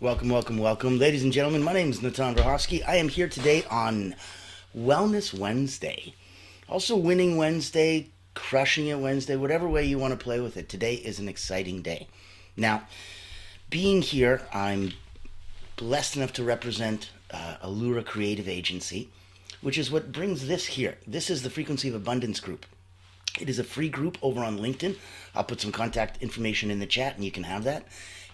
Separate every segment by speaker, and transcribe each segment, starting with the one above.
Speaker 1: Welcome, welcome, welcome. Ladies and gentlemen, my name is Natan Rahovsky. I am here today on Wellness Wednesday. Also, Winning Wednesday, Crushing It Wednesday, whatever way you want to play with it. Today is an exciting day. Now, being here, I'm blessed enough to represent Allura Creative Agency, which is what brings this here. This is the Frequency of Abundance group. It is a free group over on LinkedIn. I'll put some contact information in the chat and you can have that.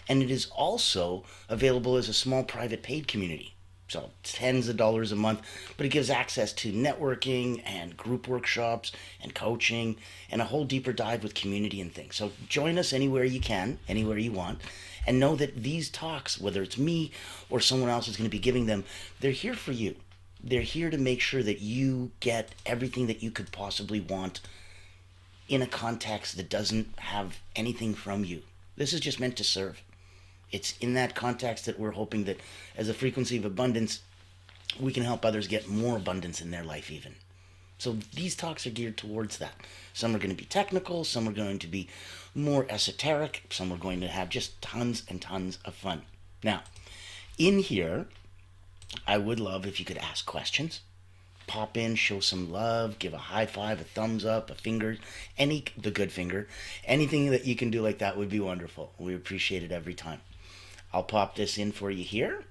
Speaker 1: And it is also available as a small private paid community. So tens of dollars a month, but it gives access to networking and group workshops and coaching and a whole deeper dive with community and things. So join us anywhere you can, anywhere you want, and know that these talks, whether it's me or someone else is going to be giving them, they're here for you. They're here to make sure that you get everything that you could possibly want in a context that doesn't have anything from you. This is just meant to serve. It's in that context that we're hoping that as a frequency of abundance, we can help others get more abundance in their life even. So these talks are geared towards that. Some are going to be technical, some are going to be more esoteric, some are going to have just tons and tons of fun. Now, in here, I would love if you could ask questions. Pop in, show some love, give a high five, a thumbs up, a finger, the good finger, anything that you can do like that would be wonderful. We appreciate it every time. I'll pop this in for you here,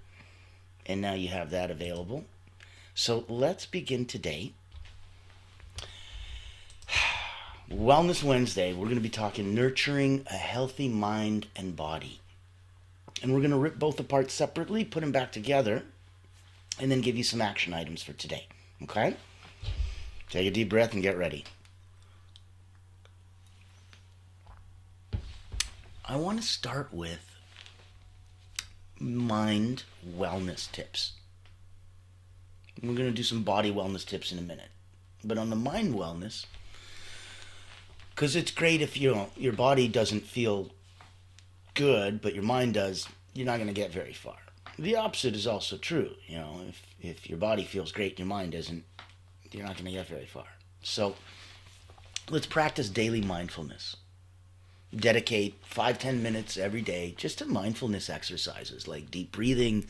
Speaker 1: and now you have that available. So let's begin today. Wellness Wednesday, we're going to be talking nurturing a healthy mind and body. And we're going to rip both apart separately, put them back together, and then give you some action items for today. Okay? Take a deep breath and get ready. I want to start with mind wellness tips. We're going to do some body wellness tips in a minute. But on the mind wellness, because it's great if your body doesn't feel good, but your mind does, you're not going to get very far. The opposite is also true. If your body feels great and your mind isn't, you're not going to get very far. So let's practice daily mindfulness. Dedicate 5-10 minutes every day just to mindfulness exercises like deep breathing,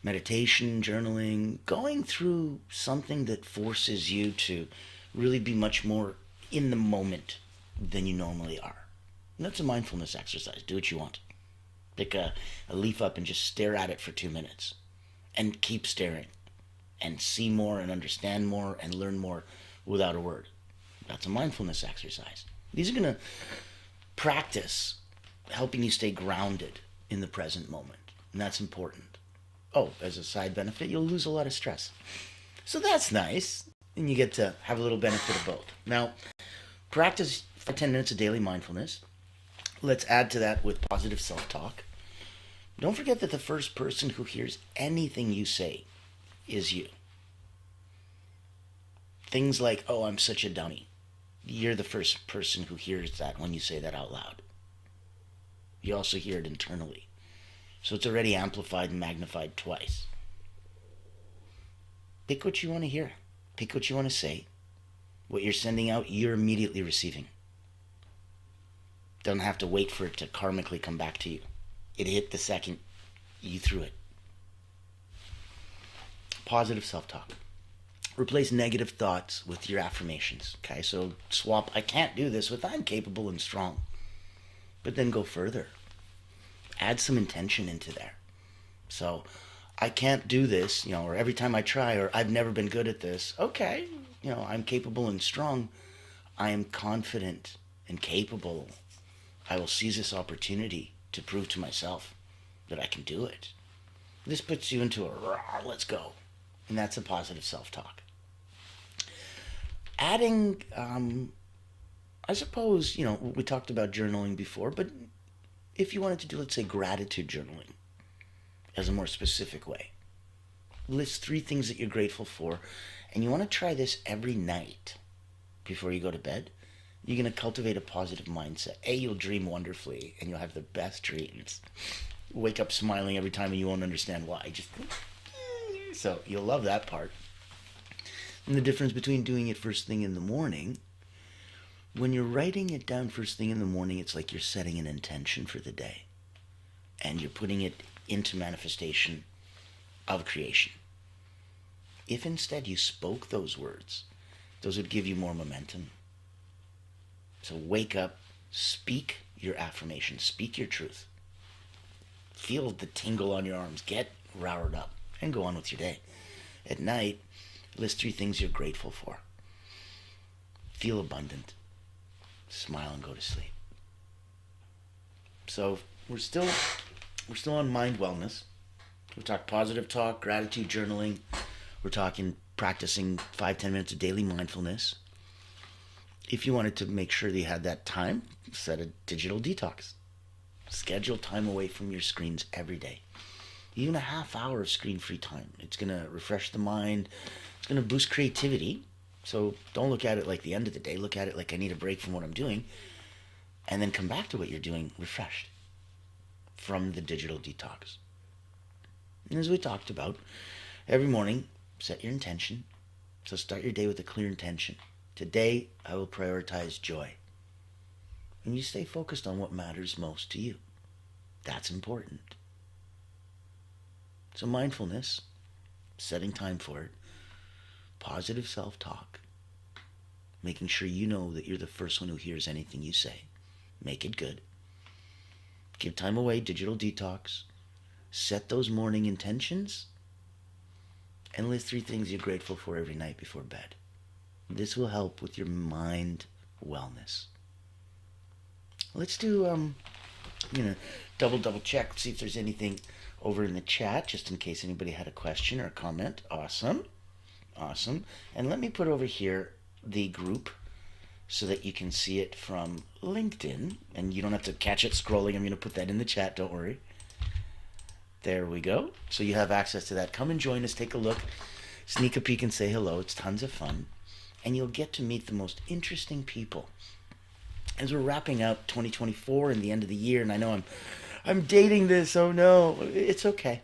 Speaker 1: meditation, journaling, going through something that forces you to really be much more in the moment than you normally are. And that's a mindfulness exercise. Do what you want. Pick a leaf up and just stare at it for 2 minutes and keep staring and see more and understand more and learn more without a word. That's a mindfulness exercise. These are going to practice helping you stay grounded in the present moment, and that's important. Oh, as a side benefit, you'll lose a lot of stress. So that's nice, and you get to have a little benefit of both. Now, practice for 10 minutes of daily mindfulness. Let's add to that with positive self-talk. Don't forget that the first person who hears anything you say is you. Things like, oh, I'm such a dummy. You're the first person who hears that when you say that out loud. You also hear it internally. So it's already amplified and magnified twice. Pick what you want to hear. Pick what you want to say. What you're sending out, you're immediately receiving. Don't have to wait for it to karmically come back to you. It hit the second you threw it. Positive self-talk. Replace negative thoughts with your affirmations. Okay, so swap I can't do this with I'm capable and strong. But then go further. Add some intention into there. So I can't do this, or every time I try, or I've never been good at this. Okay, I'm capable and strong. I am confident and capable. I will seize this opportunity to prove to myself that I can do it. This puts you into a let's go. And that's a positive self-talk. Adding, I suppose, we talked about journaling before, but if you wanted to do, let's say, gratitude journaling as a more specific way, list 3 things that you're grateful for, and you want to try this every night before you go to bed. You're going to cultivate a positive mindset. You'll dream wonderfully, and you'll have the best dreams. Wake up smiling every time, and you won't understand why. So you'll love that part. And the difference between doing it first thing in the morning, when you're writing it down first thing in the morning, it's like you're setting an intention for the day. And you're putting it into manifestation of creation. If instead you spoke those words, those would give you more momentum. So wake up, speak your affirmation, speak your truth. Feel the tingle on your arms, get riled up, and go on with your day. At night, list 3 things you're grateful for. Feel abundant. Smile and go to sleep. So we're still on mind wellness. We talk positive talk, gratitude journaling. We're talking practicing 5-10 minutes of daily mindfulness. If you wanted to make sure that you had that time, set a digital detox. Schedule time away from your screens every day. Even a half hour of screen-free time. It's going to refresh the mind. It's going to boost creativity. So don't look at it like the end of the day. Look at it like I need a break from what I'm doing. And then come back to what you're doing refreshed from the digital detox. And as we talked about, every morning, set your intention. So start your day with a clear intention. Today, I will prioritize joy. And you stay focused on what matters most to you. That's important. So mindfulness, setting time for it, positive self-talk, making sure you know that you're the first one who hears anything you say. Make it good. Give time away, digital detox. Set those morning intentions. And list 3 things you're grateful for every night before bed. This will help with your mind wellness. Let's do, double check, see if there's anything over in the chat, just in case anybody had a question or a comment. Awesome. And let me put over here the group so that you can see it from LinkedIn, and you don't have to catch it scrolling. I'm going to put that in the chat, don't worry. There we go. So you have access to that. Come and join us, take a look, sneak a peek and say hello. It's tons of fun. And you'll get to meet the most interesting people. As we're wrapping up 2024 and the end of the year, and I know I'm dating this, oh no, it's okay.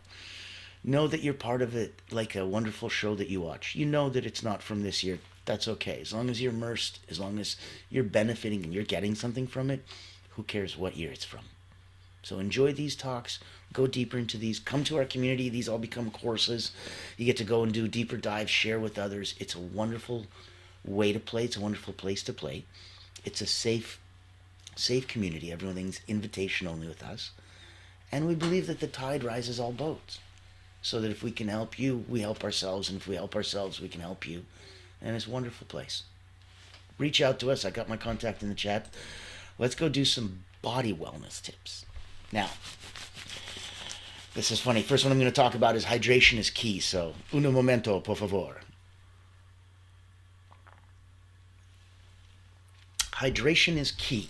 Speaker 1: Know that you're part of it, like a wonderful show that you watch. You know that it's not from this year. That's okay. As long as you're immersed, as long as you're benefiting and you're getting something from it, who cares what year it's from? So enjoy these talks. Go deeper into these. Come to our community. These all become courses. You get to go and do deeper dives, share with others. It's a wonderful way to play. It's a wonderful place to play. It's a safe community. Everything's invitation only with us. And we believe that the tide rises all boats. So that if we can help you, we help ourselves. And if we help ourselves, we can help you. And it's a wonderful place. Reach out to us. I got my contact in the chat. Let's go do some body wellness tips. Now, this is funny. First one I'm going to talk about is hydration is key. So, un momento, por favor. Hydration is key.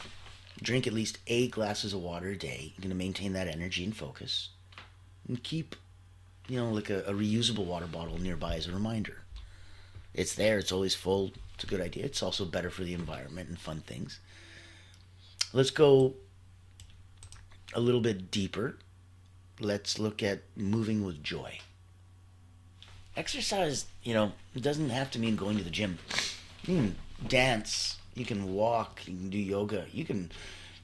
Speaker 1: Drink at least 8 glasses of water a day. You're going to maintain that energy and focus. And keep, like a reusable water bottle nearby as a reminder. It's there. It's always full. It's a good idea. It's also better for the environment and fun things. Let's go a little bit deeper. Let's look at moving with joy. Exercise, it doesn't have to mean going to the gym. You can dance. You can walk. You can do yoga. You can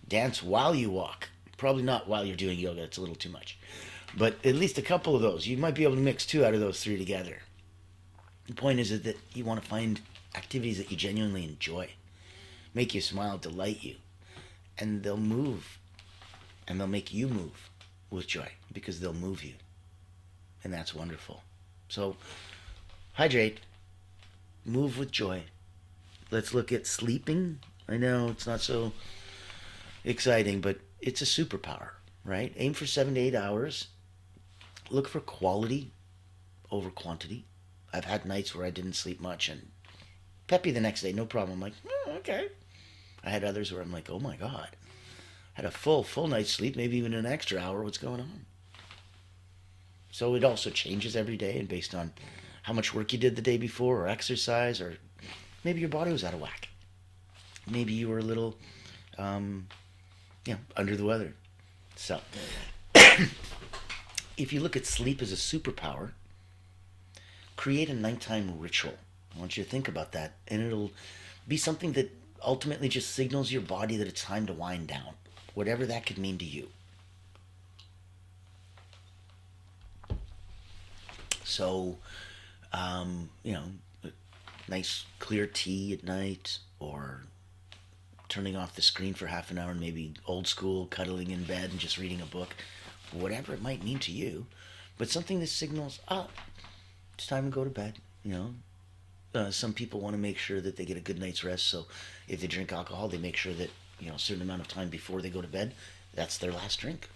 Speaker 1: dance while you walk. Probably not while you're doing yoga. It's a little too much. But at least a couple of those. You might be able to mix 2 out of those 3 together. The point is that you want to find activities that you genuinely enjoy. Make you smile, delight you. And they'll move. And they'll make you move with joy because they'll move you. And that's wonderful. So, hydrate. Move with joy. Let's look at sleeping. I know it's not so exciting, but it's a superpower, right? Aim for 7 to 8 hours. Look for quality over quantity. I've had nights where I didn't sleep much and peppy the next day, no problem. I'm like, okay. I had others where I'm like, oh my God. Had a full night's sleep, maybe even an extra hour. What's going on? So it also changes every day and based on how much work you did the day before or exercise, or maybe your body was out of whack. Maybe you were a little, under the weather. So if you look at sleep as a superpower, create a nighttime ritual. I want you to think about that, and it'll be something that ultimately just signals your body that it's time to wind down, whatever that could mean to you. So, you know, nice clear tea at night, or turning off the screen for half an hour and maybe old school cuddling in bed and just reading a book, whatever it might mean to you, but something that signals, it's time to go to bed, you know. Some people want to make sure that they get a good night's rest, so if they drink alcohol, they make sure that, a certain amount of time before they go to bed, that's their last drink.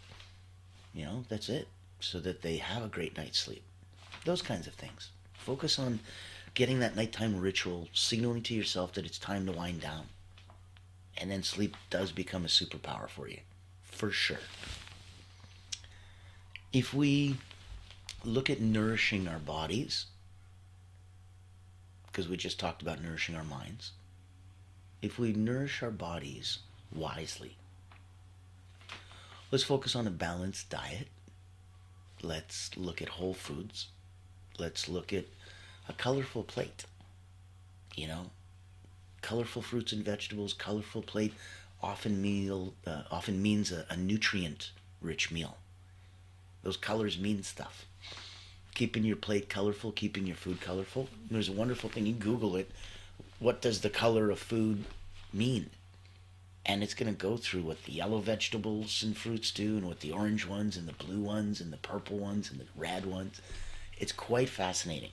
Speaker 1: That's it, so that they have a great night's sleep. Those kinds of things. Focus on getting that nighttime ritual, signaling to yourself that it's time to wind down. And then sleep does become a superpower for you, for sure. If we look at nourishing our bodies, because we just talked about nourishing our minds, if we nourish our bodies wisely, let's focus on a balanced diet. Let's look at whole foods. Let's look at a colorful plate. Colorful fruits and vegetables, colorful plate often means a nutrient-rich meal. Those colors mean stuff. Keeping your plate colorful, keeping your food colorful. There's a wonderful thing. You Google it. What does the color of food mean? And it's going to go through what the yellow vegetables and fruits do, and what the orange ones and the blue ones and the purple ones and the red ones. It's quite fascinating.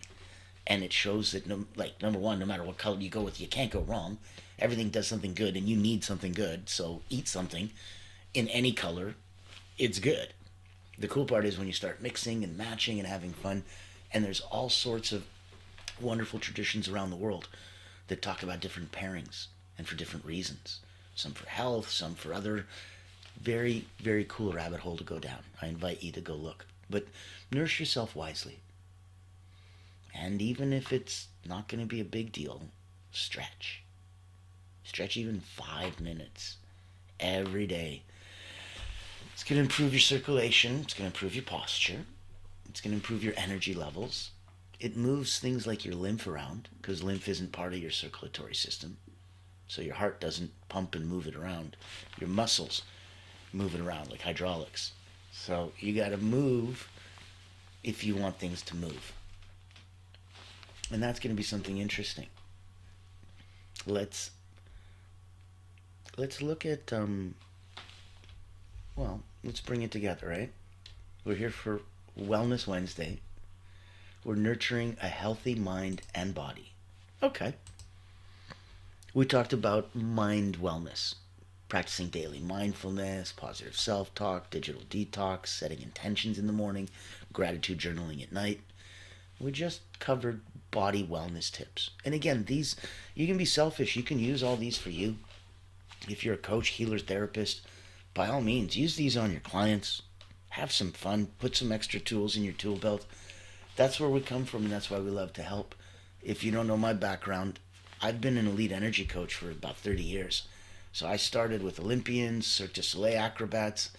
Speaker 1: And it shows that, number one, no matter what color you go with, you can't go wrong. Everything does something good, and you need something good. So eat something in any color. It's good. The cool part is when you start mixing and matching and having fun. And there's all sorts of wonderful traditions around the world that talk about different pairings and for different reasons. Some for health, some for other. Very, very cool rabbit hole to go down. I invite you to go look. But nourish yourself wisely. And even if it's not going to be a big deal, stretch. Stretch even 5 minutes every day. It's going to improve your circulation. It's going to improve your posture. It's going to improve your energy levels. It moves things like your lymph around, because lymph isn't part of your circulatory system. So your heart doesn't pump and move it around. Your muscles move it around like hydraulics. So you got to move if you want things to move. And that's going to be something interesting. Let's look at, let's bring it together, right? We're here for Wellness Wednesday. We're nurturing a healthy mind and body. Okay. We talked about mind wellness, practicing daily mindfulness, positive self-talk, digital detox, setting intentions in the morning, gratitude journaling at night. We just covered body wellness tips. And again, these, you can be selfish. You can use all these for you. If you're a coach, healer, therapist, by all means, use these on your clients. Have some fun. Put some extra tools in your tool belt. That's where we come from, and that's why we love to help. If you don't know my background, I've been an elite energy coach for about 30 years. So I started with Olympians, Cirque du Soleil acrobats,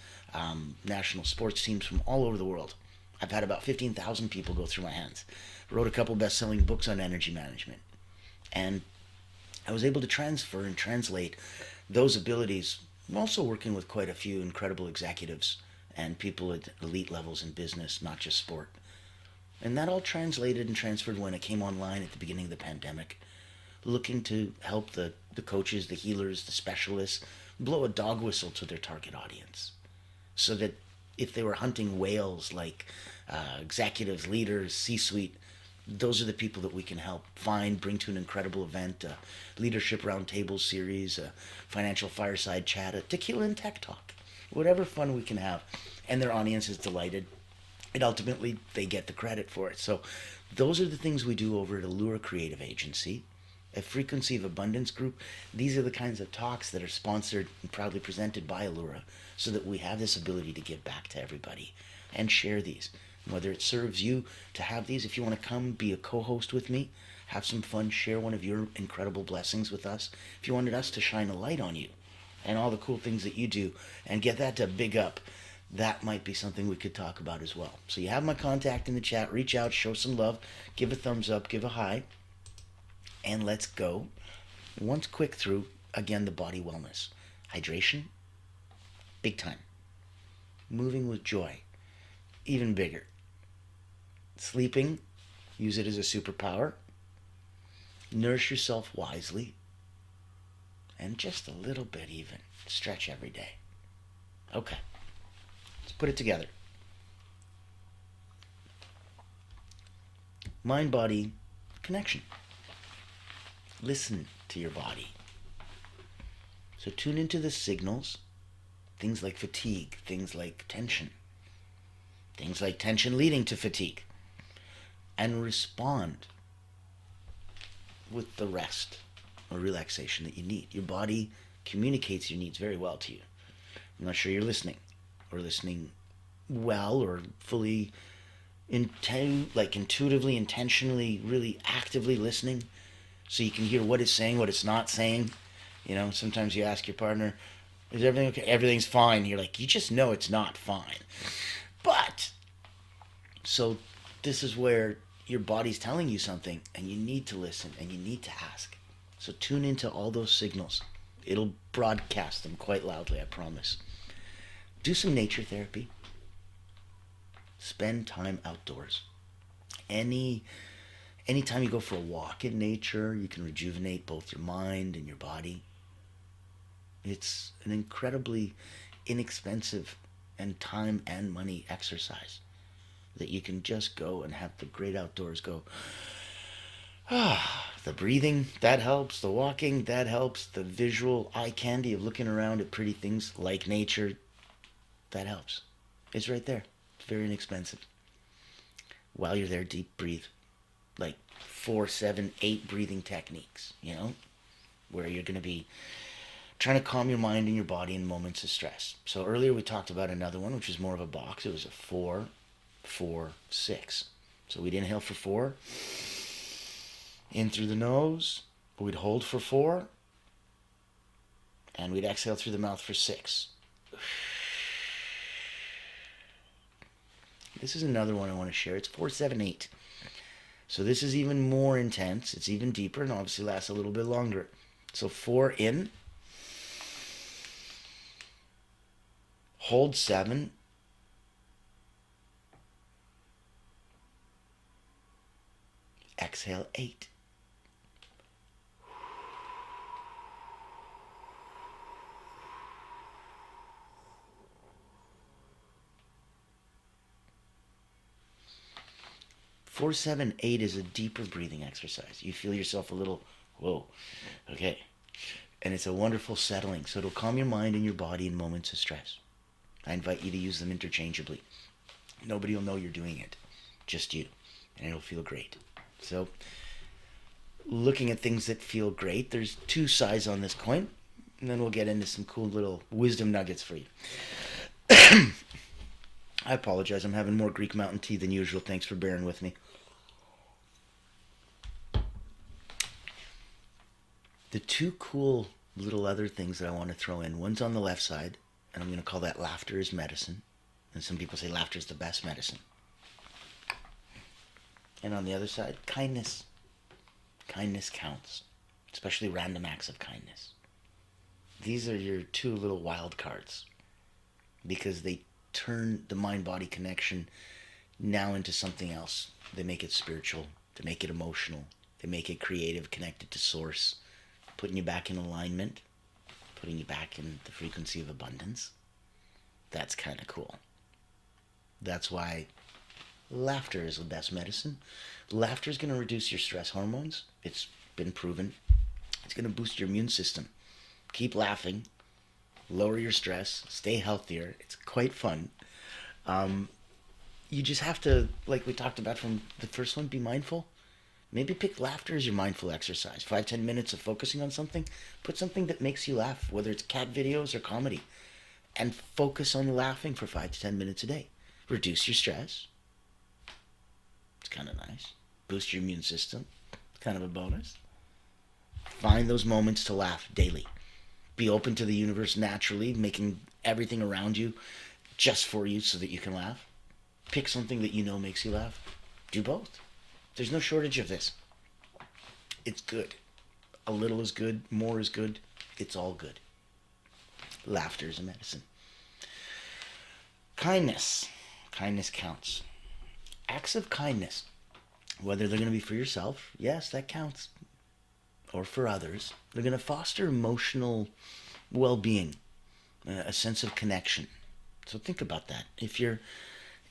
Speaker 1: national sports teams from all over the world. I've had about 15,000 people go through my hands. Wrote a couple best-selling books on energy management. And I was able to transfer and translate those abilities. I'm also working with quite a few incredible executives and people at elite levels in business, not just sport. And that all translated and transferred when I came online at the beginning of the pandemic, looking to help the coaches, the healers, the specialists blow a dog whistle to their target audience, so that if they were hunting whales like executives, leaders, C-suite, those are the people that we can help find, bring to an incredible event, a leadership roundtable series, a financial fireside chat, a tequila and tech talk, whatever fun we can have. And their audience is delighted. And ultimately, they get the credit for it. So those are the things we do over at Allura Creative Agency, a Frequency of Abundance group. These are the kinds of talks that are sponsored and proudly presented by Allura, so that we have this ability to give back to everybody and share these. Whether it serves you to have these, if you want to come be a co-host with me, have some fun, share one of your incredible blessings with us. If you wanted us to shine a light on you and all the cool things that you do and get that to big up, that might be something we could talk about as well. So you have my contact in the chat. Reach out, show some love, give a thumbs up, give a hi, and let's go. Once quick through, again, the body wellness. Hydration, big time. Moving with joy, even bigger. Sleeping, Use it as a superpower. Nourish yourself wisely. And just a little bit even. Stretch every day. Okay. Let's put it together. Mind-body connection. Listen to your body. So tune into the signals. Things like fatigue. Things like tension. Things like tension leading to fatigue. And respond with the rest or relaxation that you need. Your body communicates your needs very well to you. I'm not sure you're listening or listening well or fully intuitively, intentionally, really actively listening so you can hear what it's saying, what it's not saying. You know, sometimes you ask your partner, is everything okay? Everything's fine. You're like, you just know it's not fine. But, so this is where your body's telling you something and you need to listen and you need to ask. So tune into all those signals. It'll broadcast them quite loudly, I promise. Do some nature therapy. Spend time outdoors. Anytime you go for a walk in nature, you can rejuvenate both your mind and your body. It's an incredibly inexpensive and time and money exercise that you can just go and have the great outdoors go. The breathing, that helps. The walking, that helps. The visual eye candy of looking around at pretty things like nature, that helps. It's right there. It's very inexpensive. While you're there, deep breathe. Like 4, 7, 8 breathing techniques, you know, where you're going to be trying to calm your mind and your body in moments of stress. So earlier we talked about another one, which was more of a box. It was a 4, 4, 6. So we'd inhale for 4, in through the nose, we'd hold for 4, and we'd exhale through the mouth for 6. This is another one I want to share. It's 4, 7, 8. So this is even more intense. It's even deeper and obviously lasts a little bit longer. So 4 in, hold 7, exhale 8. Four, 7, 8 is a deeper breathing exercise. You feel yourself a little, whoa, okay. And it's a wonderful settling. So it'll calm your mind and your body in moments of stress. I invite you to use them interchangeably. Nobody will know you're doing it. Just you. And it'll feel great. So, looking at things that feel great, there's 2 sides on this coin. And then we'll get into some cool little wisdom nuggets for you. I apologize. I'm having more Greek mountain tea than usual. Thanks for bearing with me. The 2 cool little other things that I want to throw in. One's on the left side, and I'm going to call that laughter is medicine. And some people say laughter is the best medicine. And on the other side, kindness. Kindness counts, especially random acts of kindness. These are your 2 little wild cards because they turn the mind-body connection now into something else. They make it spiritual. They make it emotional. They make it creative, connected to source, putting you back in alignment, putting you back in the frequency of abundance. That's kind of cool. That's why laughter is the best medicine. Laughter is going to reduce your stress hormones. It's been proven. It's going to boost your immune system. Keep laughing. Lower your stress. Stay healthier. It's quite fun. You just have to, like we talked about from the first one, be mindful. Maybe pick laughter as your mindful exercise. 5-10 minutes of focusing on something. Put something that makes you laugh, whether it's cat videos or comedy. And focus on laughing for 5-10 minutes a day. Reduce your stress. It's kind of nice. Boost your immune system. It's kind of a bonus. Find those moments to laugh daily. Be open to the universe naturally, making everything around you just for you so that you can laugh. Pick something that you know makes you laugh. Do both. There's no shortage of this. It's good. A little is good. More is good. It's all good. Laughter is a medicine. Kindness. Kindness counts. Acts of kindness. Whether they're going to be for yourself, yes, that counts, or for others, they're going to foster emotional well-being, a sense of connection. So think about that. If you're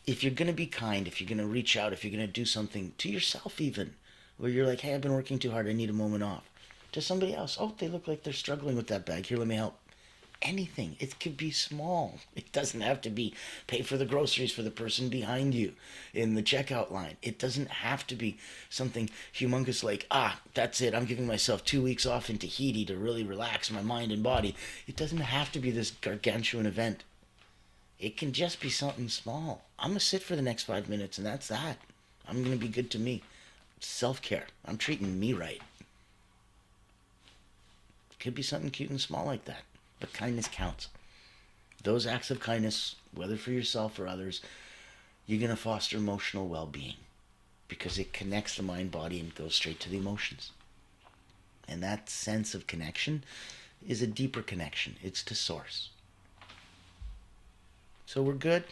Speaker 1: going to be kind, if you're going to reach out, if you're going to do something to yourself even, where you're like, hey, I've been working too hard, I need a moment off. To somebody else, oh, they look like they're struggling with that bag. Here, let me help. Anything. It could be small. It doesn't have to be pay for the groceries for the person behind you in the checkout line. It doesn't have to be something humongous like, that's it. I'm giving myself 2 weeks off in Tahiti to really relax my mind and body. It doesn't have to be this gargantuan event. It can just be something small. I'm going to sit for the next 5 minutes and that's that. I'm going to be good to me. Self-care. I'm treating me right. It could be something cute and small like that. But kindness counts. Those acts of kindness, whether for yourself or others, you're going to foster emotional well-being because it connects the mind, body, and goes straight to the emotions. And that sense of connection is a deeper connection. It's to source. So we're good.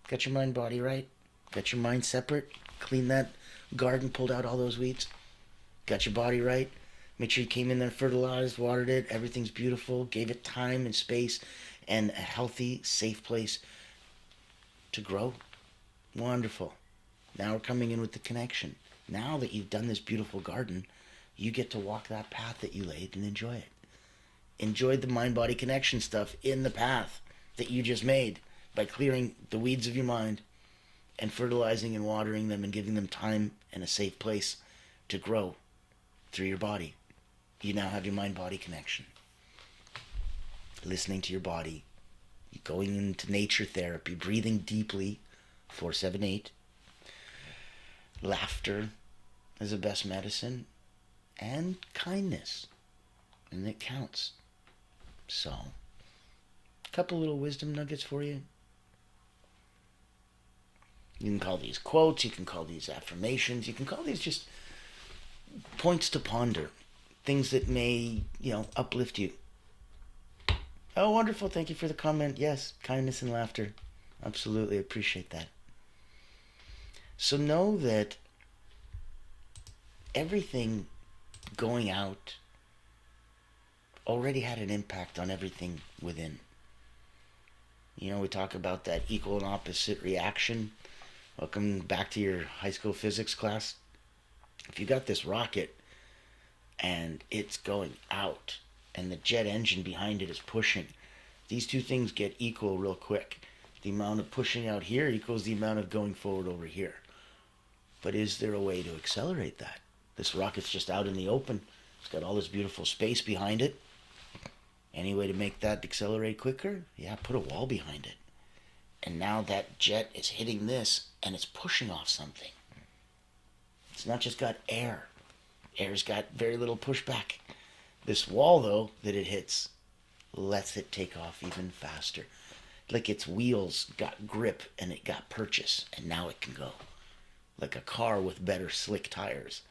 Speaker 1: Got your mind, body right. Got your mind separate. Clean that garden, pulled out all those weeds. Got your body right. Make sure you came in there, fertilized, watered it. Everything's beautiful. Gave it time and space and a healthy, safe place to grow. Wonderful. Now we're coming in with the connection. Now that you've done this beautiful garden, you get to walk that path that you laid and enjoy it. Enjoy the mind-body connection stuff in the path that you just made by clearing the weeds of your mind and fertilizing and watering them and giving them time and a safe place to grow through your body. You now have your mind-body connection. Listening to your body, going into nature therapy, breathing deeply, 4-7-8. Laughter is the best medicine, and kindness, and it counts. So, a couple little wisdom nuggets for you. You can call these quotes, you can call these affirmations, you can call these just points to ponder. Things that may, uplift you. Oh, wonderful. Thank you for the comment. Yes, kindness and laughter. Absolutely appreciate that. So know that everything going out already had an impact on everything within. We talk about that equal and opposite reaction. Welcome back to your high school physics class. If you got this rocket and it's going out and the jet engine behind it is pushing, these two things get equal real quick. The amount of pushing out here equals the amount of going forward over here. But is there a way to accelerate that? This rocket's just out in the open. It's got all this beautiful space behind it. Any way to make that accelerate quicker? Yeah, put a wall behind it. And now that jet is hitting this and it's pushing off something. It's not just got air. Air's got very little pushback. This wall, though, that it hits, lets it take off even faster. Like its wheels got grip and it got purchase, and now it can go. Like a car with better slick tires.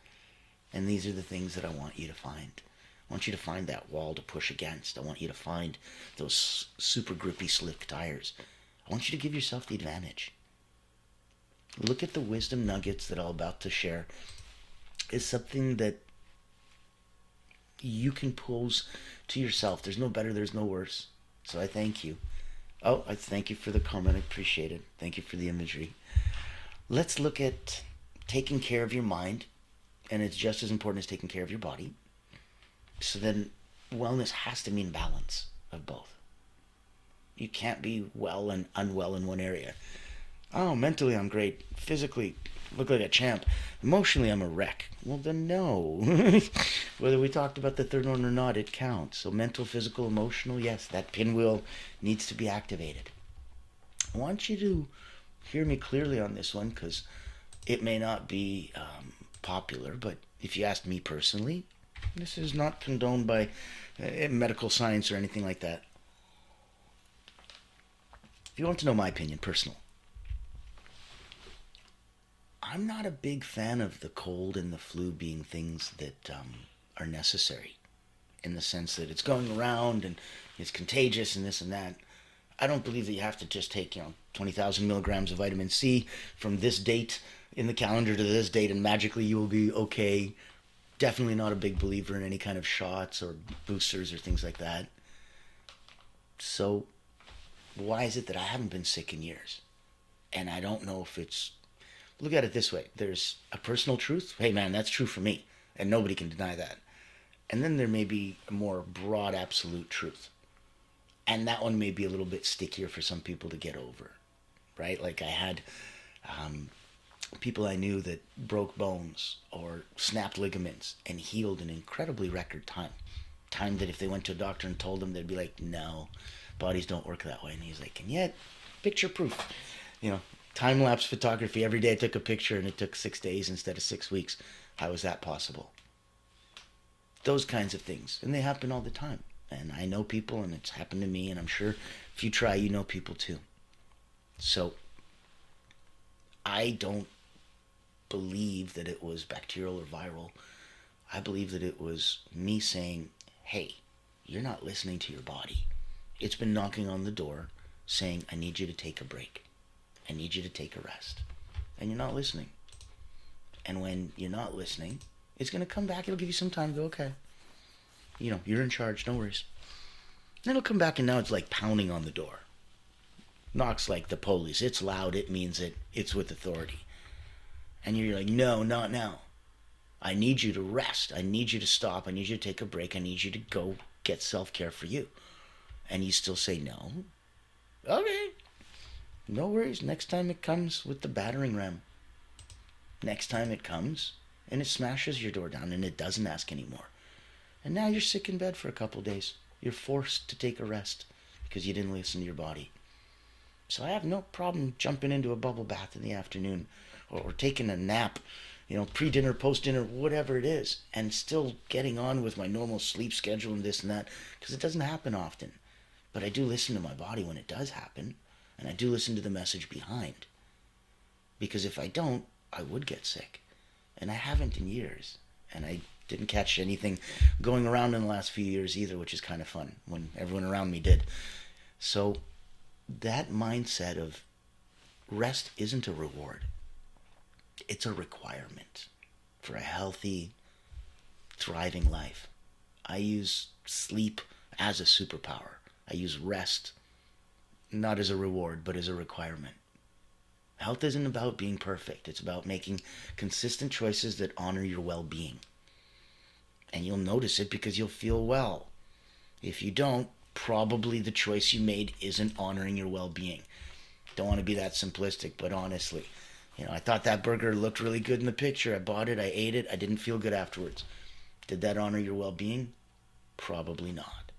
Speaker 1: And these are the things that I want you to find. I want you to find that wall to push against. I want you to find those super grippy, slick tires. I want you to give yourself the advantage. Look at the wisdom nuggets that I'm about to share. Is something that you can pose to yourself. There's no better, there's no worse. So I thank you. Oh, I thank you for the comment. I appreciate it. Thank you for the imagery. Let's look at taking care of your mind, and it's just as important as taking care of your body. So then wellness has to mean balance of both. You can't be well and unwell in one area. Oh, mentally I'm great. Physically, look like a champ. Emotionally, I'm a wreck. Well, then no. Whether we talked about the third one or not, it counts. So mental, physical, emotional, yes, that pinwheel needs to be activated. I want you to hear me clearly on this one because it may not be popular, but if you ask me personally, this is not condoned by medical science or anything like that. If you want to know my opinion, personal, I'm not a big fan of the cold and the flu being things that are necessary in the sense that it's going around and it's contagious and this and that. I don't believe that you have to just take, 20,000 milligrams of vitamin C from this date in the calendar to this date and magically you will be okay. Definitely not a big believer in any kind of shots or boosters or things like that. So, why is it that I haven't been sick in years? And I don't know if it's. Look at it this way: there's a personal truth. Hey, man, that's true for me, and nobody can deny that. And then there may be a more broad, absolute truth, and that one may be a little bit stickier for some people to get over, right? Like I had people I knew that broke bones or snapped ligaments and healed in incredibly record time. Time that if they went to a doctor and told them, they'd be like, no, bodies don't work that way. And he's like, and yet, picture proof. Time lapse photography. Every day I took a picture and it took 6 days instead of 6 weeks. How is that possible? Those kinds of things. And they happen all the time. And I know people and it's happened to me. And I'm sure if you try, you know people too. So I don't believe that it was bacterial or viral. I believe that it was me saying, hey, you're not listening to your body. It's been knocking on the door saying, I need you to take a break. I need you to take a rest. And you're not listening. And when you're not listening, it's going to come back. It'll give you some time to go, okay. You're in charge. No worries. Then it'll come back and now it's like pounding on the door. Knocks like the police. It's loud. It means it's with authority. And you're like, no, not now. I need you to rest. I need you to stop. I need you to take a break. I need you to go get self-care for you. And you still say no. Okay. No worries. Next time it comes with the battering ram. Next time it comes and it smashes your door down and it doesn't ask anymore. And now you're sick in bed for a couple days. You're forced to take a rest because you didn't listen to your body. So I have no problem jumping into a bubble bath in the afternoon or taking a nap, pre-dinner, post-dinner, whatever it is, and still getting on with my normal sleep schedule and this and that, because it doesn't happen often. But I do listen to my body when it does happen, and I do listen to the message behind. Because if I don't, I would get sick. And I haven't in years. And I didn't catch anything going around in the last few years either, which is kind of fun, when everyone around me did. So that mindset of rest isn't a reward. It's a requirement for a healthy, thriving life. I use sleep as a superpower. I use rest not as a reward, but as a requirement. Health isn't about being perfect. It's about making consistent choices that honor your well-being. And you'll notice it because you'll feel well. If you don't, probably the choice you made isn't honoring your well-being. Don't want to be that simplistic, but honestly, I thought that burger looked really good in the picture. I bought it, I ate it, I didn't feel good afterwards. Did that honor your well-being? Probably not.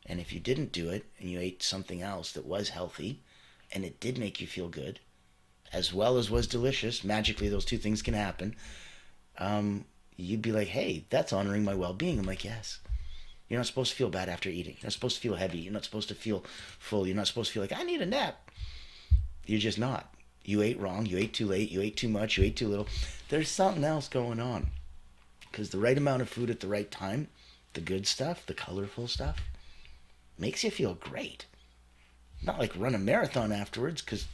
Speaker 1: And if you didn't do it and you ate something else that was healthy and it did make you feel good, as well as was delicious, magically those two things can happen, you'd be like, hey, that's honoring my well-being. I'm like, yes. You're not supposed to feel bad after eating. You're not supposed to feel heavy. You're not supposed to feel full. You're not supposed to feel like, I need a nap. You're just not. You ate wrong. You ate too late. You ate too much. You ate too little. There's something else going on. Because the right amount of food at the right time, the good stuff, the colorful stuff, makes you feel great. Not like run a marathon afterwards because,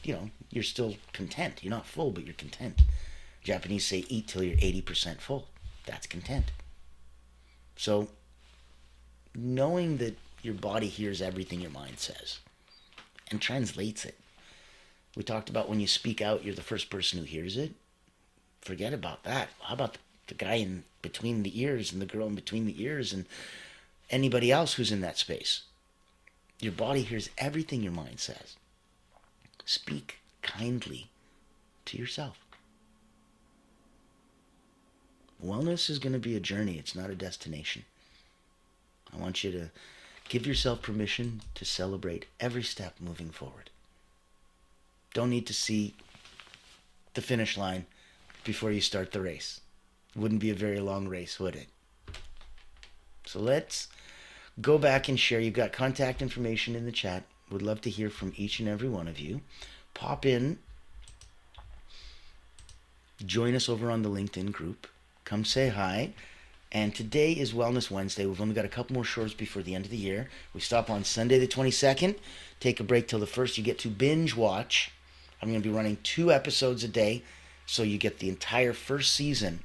Speaker 1: you're still content. You're not full, but you're content. Japanese say eat till you're 80% full. That's content. So, knowing that your body hears everything your mind says and translates it. We talked about when you speak out, you're the first person who hears it. Forget about that. How about the guy in between the ears and the girl in between the ears and anybody else who's in that space? Your body hears everything your mind says. Speak kindly to yourself. Wellness is going to be a journey. It's not a destination. I want you to give yourself permission to celebrate every step moving forward. Don't need to see the finish line before you start the race. Wouldn't be a very long race, would it? So let's go back and share. You've got contact information in the chat. Would love to hear from each and every one of you. Pop in. Join us over on the LinkedIn group. Come say hi. And today is Wellness Wednesday. We've only got a couple more shows before the end of the year. We stop on Sunday the 22nd, take a break till the 1st. You get to binge watch. I'm going to be running 2 episodes a day, so you get the entire first season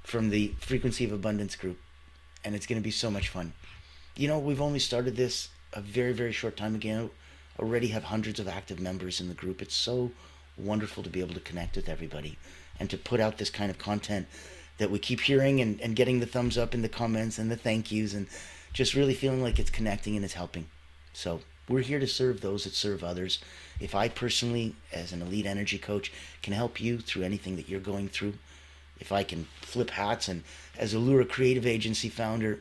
Speaker 1: from the Frequency of Abundance group. And it's going to be so much fun. You know, we've only started this a very, very short time ago. Already have hundreds of active members in the group. It's so wonderful to be able to connect with everybody and to put out this kind of content that we keep hearing and getting the thumbs up in the comments and the thank yous and just really feeling like it's connecting and it's helping. So we're here to serve those that serve others. If I personally, as an elite energy coach, can help you through anything that you're going through, if I can flip hats and as a Lura Creative Agency founder,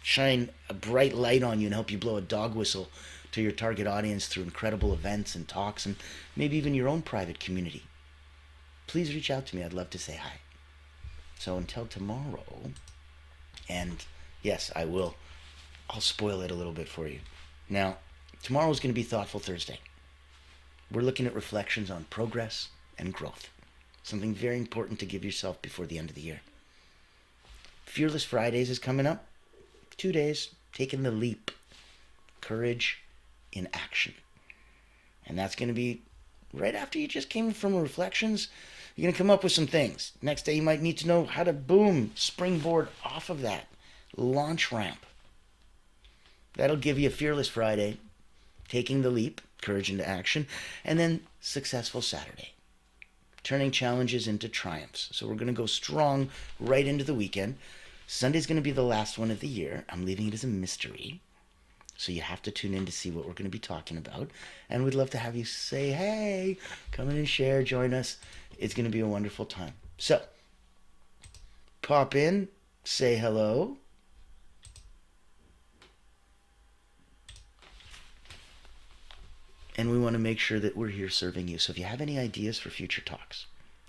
Speaker 1: shine a bright light on you and help you blow a dog whistle to your target audience through incredible events and talks and maybe even your own private community, please reach out to me. I'd love to say hi. So until tomorrow, and yes, I'll spoil it a little bit for you. Now, tomorrow is going to be Thoughtful Thursday. We're looking at reflections on progress and growth. Something very important to give yourself before the end of the year. Fearless Fridays is coming up. 2 days, taking the leap. Courage in action. And that's going to be right after you just came from reflections. You're going to come up with some things. Next day, you might need to know how to boom, springboard off of that. Launch ramp. That'll give you a Fearless Friday, taking the leap, courage into action, and then Successful Saturday, turning challenges into triumphs. So we're going to go strong right into the weekend. Sunday's going to be the last one of the year. I'm leaving it as a mystery. So you have to tune in to see what we're going to be talking about. And we'd love to have you say, hey, come in and share, join us. It's going to be a wonderful time. So, pop in, say hello. And we want to make sure that we're here serving you. So if you have any ideas for future talks,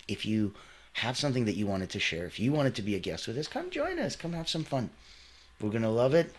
Speaker 1: if you have something that you wanted to share, if you wanted to be a guest with us, come join us. Come have some fun. We're going to love it.